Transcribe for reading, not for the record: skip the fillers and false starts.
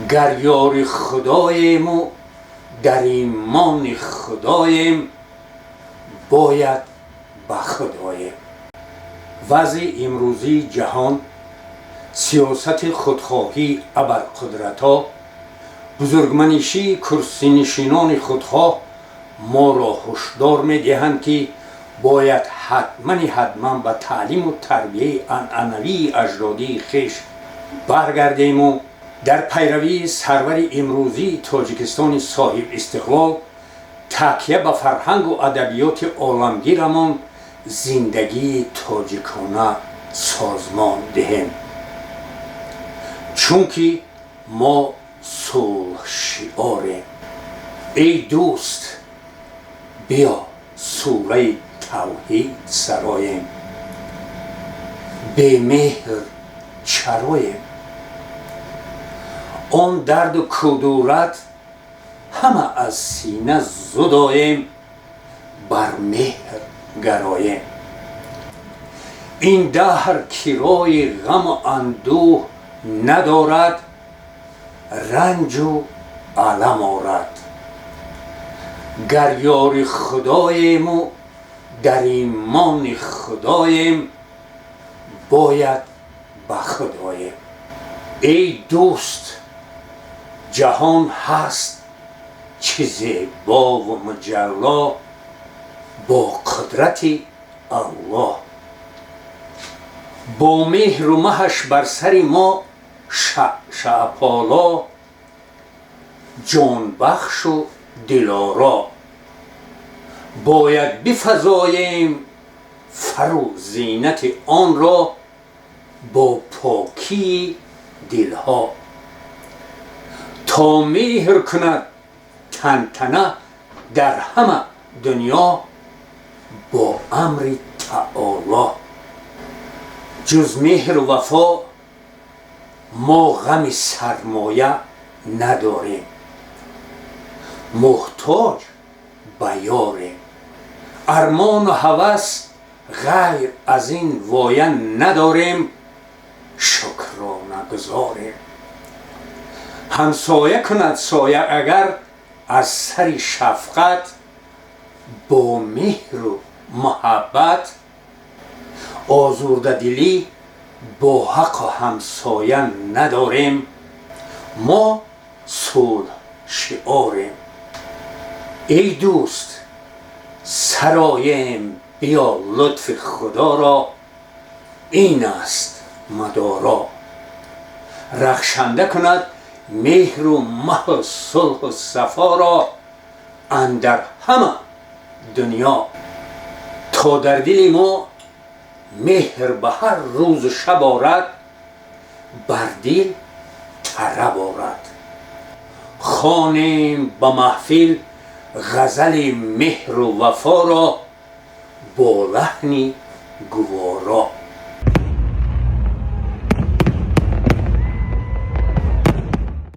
گر یار خداییم و در ایمان خداییم، باید به خداییم. وضع امروزی جهان، سیاست خودخواهی ابرقدرت‌ها، بزرگمنشی کرسی نشینان خودخواه ما را هشدار می‌دهند که باید حتما به تعلیم و تربیه عنعنوی اجدادی خویش برگردیم و در پیروی سرور امروزی تاجیکستان صاحب استقلال تکیه به فرهنگ و ادبیات عالمگیرمان زندگی تاجیکانه سازمان دهیم، چونکه ما صلح شعاریم. ای دوست بیا سوره توحید سرایم، به مهر چرایم. آن درد و کدورت همه از سینه زدایم، بر مهر گرایم. این دهر کرای غم و اندوه ندارد، رنج و الم آرد. گر یار خداییم و در ایمان خداییم، باید به خداییم. ای دوست جهان هست چه زیبا و مجلا، با قدرت الله. با مهر و مهش بر سر ما شعپالا، جان بخش و دلارا. باید بفزاییم فر و زینت آن را، با پاکی دلها. تا مهر کند تنتنه در همه دنیا، با امر تعالی. جز مهر و وفا ما غم سرمایه نداریم، محتاج به یاریم. ارمان و هوس غیر از این وایه نداریم، شکرانه گزاریم. همسایه کند سایه اگر از سر شفقت، با مهر و محبت. آزرده دلی با حق و همسایه نداریم، ما صلح شعاریم. ای دوست سرایم بیا لطف خدا را، این است مدارا. رخشنده کند مهر و مه و صلح و صفا را، اندر همه دنیا. تا در دل ما مهر به هر روز و شب آرد، بر دل طرب آرد. خوانیم به محفل غزل مهر و وفا را، با لحنی گوارا.